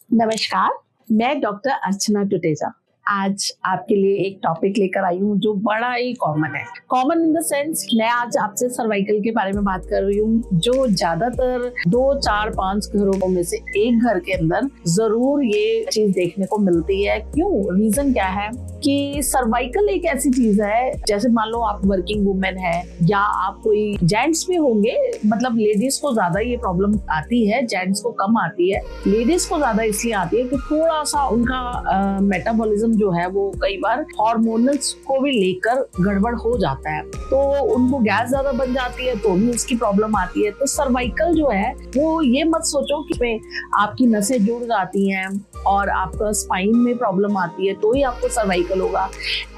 नमस्कार, मैं डॉक्टर अर्चना टुटेजा। आज आपके लिए एक टॉपिक लेकर आई हूँ जो बड़ा ही कॉमन है। कॉमन इन द सेंस, मैं आज आपसे सर्वाइकल के बारे में बात कर रही हूँ, जो ज्यादातर 2, 4, 5 घरों में से एक घर के अंदर जरूर ये चीज देखने को मिलती है। क्यों? रीजन क्या है कि सर्वाइकल एक ऐसी चीज है, जैसे मान लो आप वर्किंग वुमेन है या आप कोई जेंट्स भी होंगे, मतलब लेडीज को ज्यादा ये प्रॉब्लम आती है, जेंट्स को कम आती है। लेडीज को ज्यादा इसलिए आती है कि थोड़ा सा उनका मेटाबॉलिज्म जो है वो कई बार हार्मोनल्स को भी लेकर गड़बड़ हो जाता है, तो उनको गैस ज्यादा बन जाती है, तो भी उसकी प्रॉब्लम आती है। तो सर्वाइकल जो है वो ये मत सोचो कि इसमें आपकी नसें जुड़ जाती हैं और आपका स्पाइन में प्रॉब्लम आती है तो ही आपको सर्वाइकल होगा,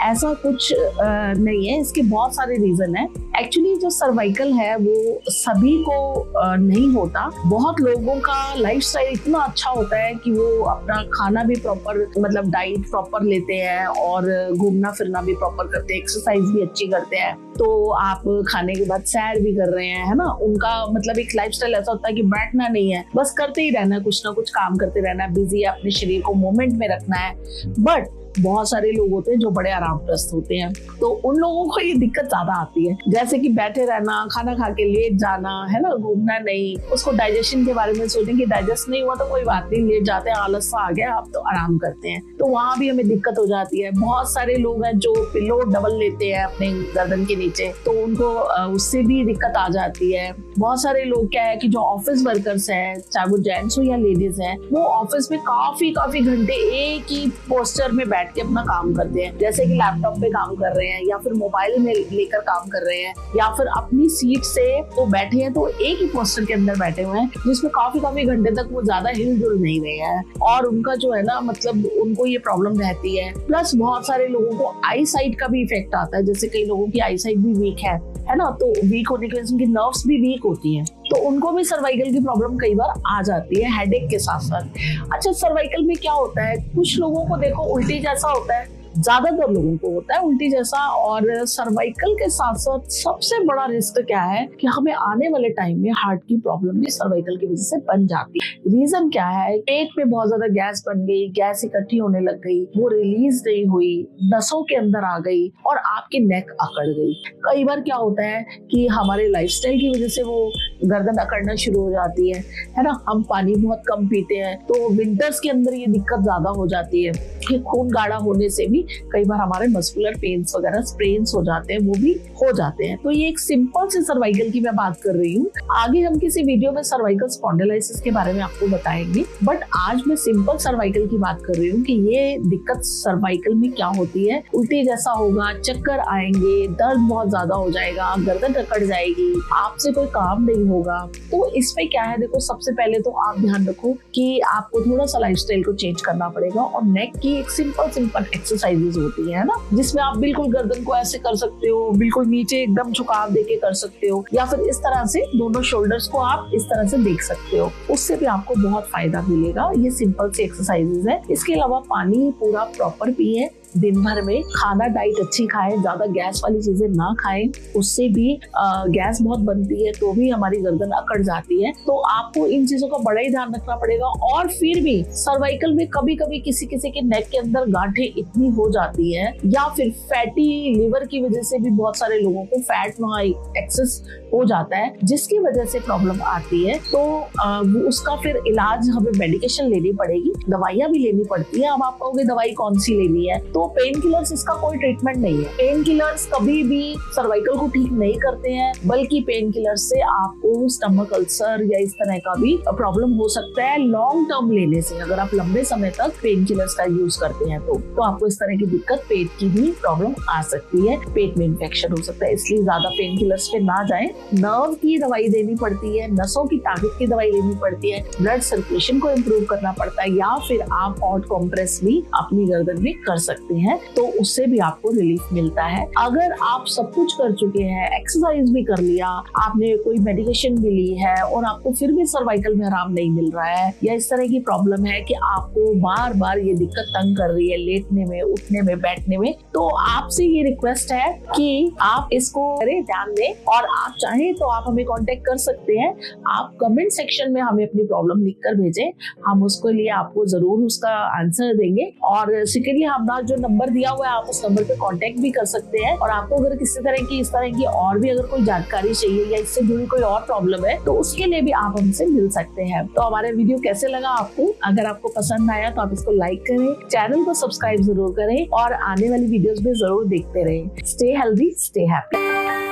ऐसा कुछ नहीं है। इसके बहुत सारे रीजन है। एक्चुअली जो सर्वाइकल है वो सभी को नहीं होता। बहुत लोगों का लाइफस्टाइल इतना अच्छा होता है कि वो अपना खाना भी प्रॉपर, मतलब डाइट प्रॉपर लेते हैं और घूमना फिरना भी प्रॉपर करते हैं, एक्सरसाइज भी अच्छी करते हैं। तो आप खाने के बाद सैर भी कर रहे हैं, है ना। उनका मतलब एक लाइफस्टाइल ऐसा होता है कि बैठना नहीं है, बस करते ही रहना है, कुछ ना कुछ काम करते रहना है, बिजी है, अपने शरीर को मूवमेंट में रखना है। बट बहुत सारे लोग होते हैं जो बड़े आरामप्रस्त होते हैं, तो उन लोगों को ये दिक्कत ज्यादा आती है, जैसे कि बैठे रहना, खाना खा के लेट जाना, है ना, घूमना नहीं। उसको डाइजेशन के बारे में सोचें कि डाइजेस्ट नहीं हुआ तो कोई बात नहीं, लेट जाते हैं, आलस सा आ गया, आप तो आराम करते हैं, तो वहां भी हमें दिक्कत हो जाती है। बहुत सारे लोग हैं जो पिलो डबल लेते हैं अपने गर्दन के नीचे, तो उनको उससे भी दिक्कत आ जाती है। बहुत सारे लोग क्या है कि जो ऑफिस वर्कर्स हैं, चाहे वो जेंट्स हो या लेडीज हैं, वो ऑफिस में काफी घंटे एक ही पोस्चर में बैठ के अपना काम करते हैं, जैसे कि लैपटॉप पे काम कर रहे हैं या फिर मोबाइल में लेकर काम कर रहे हैं या फिर अपनी सीट से वो बैठे हैं तो एक ही पोस्चर के अंदर बैठे हुए हैं, जिसमें काफी घंटे तक वो ज्यादा हिल जुल नहीं रहे हैं और उनका जो है ना, मतलब उनको ये प्रॉब्लम रहती है। प्लस बहुत सारे लोगों को आई साइट का भी इफेक्ट आता है, जैसे कई लोगों की आई साइट भी वीक है ना, तो वीक होने की वजह से उनकी नर्व्स भी वीक होती हैं, तो उनको भी सर्वाइकल की प्रॉब्लम कई बार आ जाती है हेडेक के साथ साथ। अच्छा, सर्वाइकल में क्या होता है, कुछ लोगों को देखो उल्टी जैसा होता है, ज्यादातर लोगों को होता है उल्टी जैसा। और सर्वाइकल के साथ साथ सबसे बड़ा रिस्क क्या है कि हमें आने वाले टाइम में हार्ट की प्रॉब्लम भी सर्वाइकल की वजह से बन जाती है। रीजन क्या है, पेट में बहुत ज्यादा गैस बन गई, गैस इकट्ठी होने लग गई, वो रिलीज नहीं हुई, नसों के अंदर आ गई और आपकी नेक अकड़ गई। कई बार क्या होता है कि हमारे लाइफस्टाइल की वजह से वो गर्दन अकड़ना शुरू हो जाती है ना। हम पानी बहुत कम पीते हैं, तो विंटर्स के अंदर ये दिक्कत ज्यादा हो जाती है कि खून गाढ़ा होने से भी कई बार हमारे मस्कुलर पेन्स वगैरह, स्प्रेन्स हो जाते हैं, वो भी हो जाते हैं। तो ये एक सिंपल से सर्वाइकल की मैं बात कर रही हूँ। आगे हम किसी वीडियो में सर्वाइकल स्पॉन्डिलाइसिस के बारे में आपको बताएंगे, बट आज मैं सिंपल सर्वाइकल की बात कर रही हूँ कि ये दिक्कत सर्वाइकल में क्या होती है। उल्टी जैसा होगा, चक्कर आएंगे, दर्द बहुत ज्यादा हो जाएगा, गर्दन अकड़ जाएगी, आपसे कोई काम नहीं होगा। तो इसमें क्या है, देखो सबसे पहले तो आप ध्यान रखो कि आपको थोड़ा सा लाइफस्टाइल को चेंज करना पड़ेगा और नेक की एक सिंपल एक्सरसाइजेज होती है ना, जिसमें आप बिल्कुल गर्दन को ऐसे कर सकते हो, बिल्कुल नीचे एकदम झुकाव देके कर सकते हो, या फिर इस तरह से दोनों शोल्डर्स को आप इस तरह से देख सकते हो, उससे भी आपको बहुत फायदा मिलेगा। ये सिंपल सी एक्सरसाइजेज है। इसके अलावा पानी पूरा प्रॉपर पिए दिन भर में, खाना डाइट अच्छी खाएं, ज्यादा गैस वाली चीजें ना खाएं, उससे भी गैस बहुत बनती है, तो भी हमारी गर्दन अकड़ जाती है। तो आपको इन चीजों का बड़ा ही ध्यान रखना पड़ेगा। और फिर भी सर्वाइकल में कभी किसी के नेक के अंदर गांठें इतनी हो जाती है, या फिर फैटी लिवर की वजह से भी बहुत सारे लोगों को फैट वहाँ एक्सेस हो जाता है, जिसकी वजह से प्रॉब्लम आती है। तो उसका फिर इलाज, हमें मेडिकेशन लेनी पड़ेगी, दवाइयां भी लेनी पड़ती है। अब आप कहोगे दवाई कौन सी लेनी है, तो पेन किलर्स इसका कोई ट्रीटमेंट नहीं है। पेन किलर्स कभी भी सर्वाइकल को ठीक नहीं करते हैं, बल्कि पेन किलर्स से आपको स्टमक अल्सर या इस तरह का भी प्रॉब्लम हो सकता है लॉन्ग टर्म लेने से। अगर आप लंबे समय तक पेन किलर्स का यूज करते हैं तो आपको इस तरह की दिक्कत, पेट की भी प्रॉब्लम आ सकती है, पेट में इन्फेक्शन हो सकता है। इसलिए ज्यादा पेन किलर्स पे ना जाएं। नर्व की दवाई देनी पड़ती है, नसों की ताकत की दवाई लेनी पड़ती है, ब्लड सर्कुलेशन को इम्प्रूव करना पड़ता है, या फिर आप हॉट कॉम्प्रेस भी अपनी गर्दन में कर सकते हैं। करते हैं तो उससे भी आपको रिलीफ मिलता है। अगर आप सब कुछ कर चुके हैं, एक्सरसाइज भी कर लिया, आपने कोई मेडिकेशन भी ली है और आपको फिर भी सर्वाइकल में आराम नहीं मिल रहा है, या इस तरह की प्रॉब्लम है कि आपको बार बार ये दिक्कत तंग कर रही है लेटने में, उठने में, बैठने में, तो आपसे ये रिक्वेस्ट है कि आप इसको करें, ध्यान दें। और आप चाहें तो आप हमें कांटेक्ट कर सकते हैं। आप कमेंट सेक्शन में हमें अपनी प्रॉब्लम लिखकर भेजें, हम उसके लिए आपको जरूर उसका आंसर देंगे। और सेकेंडली हमारा जो नंबर दिया हुआ है, आप उस नंबर पे कांटेक्ट भी कर सकते हैं। और आपको अगर किसी तरह की, इस तरह की और भी अगर कोई जानकारी चाहिए या इससे जुड़ी कोई और प्रॉब्लम है तो उसके लिए भी आप हमसे मिल सकते हैं। तो हमारा वीडियो कैसे लगा आपको? अगर आपको पसंद आया तो आप इसको लाइक करें, चैनल को सब्सक्राइब जरूर करें और आने वाली वीडियोस भी जरूर देखते रहें। Stay healthy, stay happy.